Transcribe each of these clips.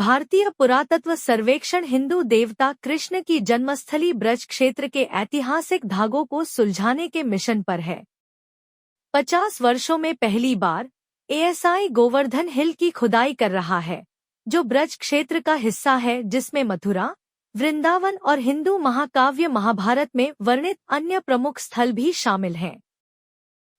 भारतीय पुरातत्व सर्वेक्षण हिंदू देवता कृष्ण की जन्मस्थली ब्रज क्षेत्र के ऐतिहासिक धागों को सुलझाने के मिशन पर है। 50 वर्षों में पहली बार एएसआई गोवर्धन हिल की खुदाई कर रहा है, जो ब्रज क्षेत्र का हिस्सा है, जिसमें मथुरा, वृंदावन और हिंदू महाकाव्य महाभारत में वर्णित अन्य प्रमुख स्थल भी शामिल हैं।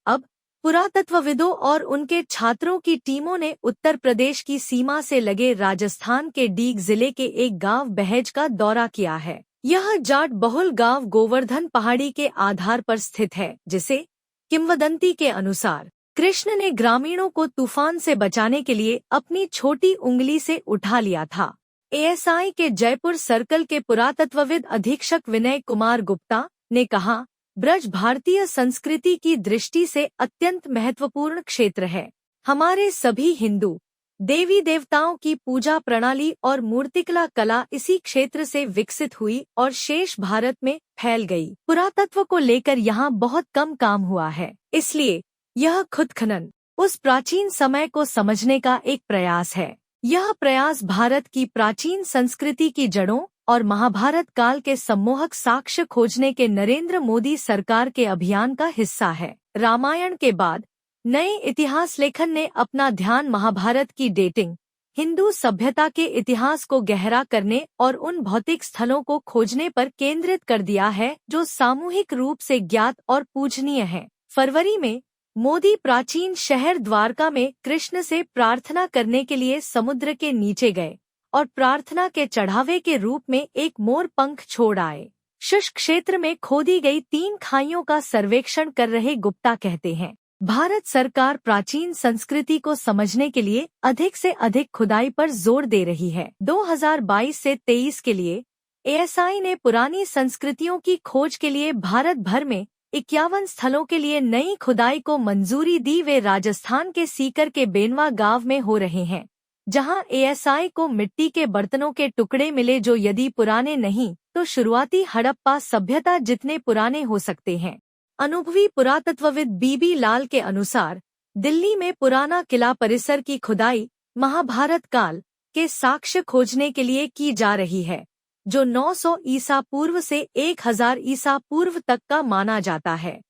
अब पुरातत्वविदों और उनके छात्रों की टीमों ने उत्तर प्रदेश की सीमा से लगे राजस्थान के डीग जिले के एक गांव बहेज का दौरा किया है। यह जाट बहुल गांव गोवर्धन पहाड़ी के आधार पर स्थित है, जिसे किंवदंती के अनुसार कृष्ण ने ग्रामीणों को तूफान से बचाने के लिए अपनी छोटी उंगली से उठा लिया था। एएसआई के जयपुर सर्कल के पुरातत्वविद अधीक्षक विनय कुमार गुप्ता ने कहा, ब्रज भारतीय संस्कृति की दृष्टि से अत्यंत महत्वपूर्ण क्षेत्र है। हमारे सभी हिंदू देवी देवताओं की पूजा प्रणाली और मूर्तिकला कला इसी क्षेत्र से विकसित हुई और शेष भारत में फैल गई। पुरातत्व को लेकर यहाँ बहुत कम काम हुआ है, इसलिए यह खुद खनन उस प्राचीन समय को समझने का एक प्रयास है। यह प्रयास भारत की प्राचीन संस्कृति की जड़ों और महाभारत काल के सम्मोहक साक्ष्य खोजने के नरेंद्र मोदी सरकार के अभियान का हिस्सा है। रामायण के बाद नए इतिहास लेखन ने अपना ध्यान महाभारत की डेटिंग, हिंदू सभ्यता के इतिहास को गहरा करने और उन भौतिक स्थलों को खोजने पर केंद्रित कर दिया है जो सामूहिक रूप से ज्ञात और पूजनीय हैं। फरवरी में मोदी प्राचीन शहर द्वारका में कृष्ण से प्रार्थना करने के लिए समुद्र के नीचे गए और प्रार्थना के चढ़ावे के रूप में एक मोर पंख छोड़ आए। शुष्क क्षेत्र में खोदी गई 3 खाइयों का सर्वेक्षण कर रहे गुप्ता कहते हैं, भारत सरकार प्राचीन संस्कृति को समझने के लिए अधिक से अधिक खुदाई पर जोर दे रही है। 2022 से 23 के लिए एएसआई ने पुरानी संस्कृतियों की खोज के लिए भारत भर में 51 स्थलों के लिए नई खुदाई को मंजूरी दी। वे राजस्थान के सीकर के बेनवा गांव में हो रहे हैं, जहां एएसआई को मिट्टी के बर्तनों के टुकड़े मिले जो यदि पुराने नहीं तो शुरुआती हड़प्पा सभ्यता जितने पुराने हो सकते हैं। अनुभवी पुरातत्वविद बीबी लाल के अनुसार दिल्ली में पुराना किला परिसर की खुदाई महाभारत काल के साक्ष्य खोजने के लिए की जा रही है, जो 900 ईसा पूर्व से 1000 ईसा पूर्व तक का माना जाता है।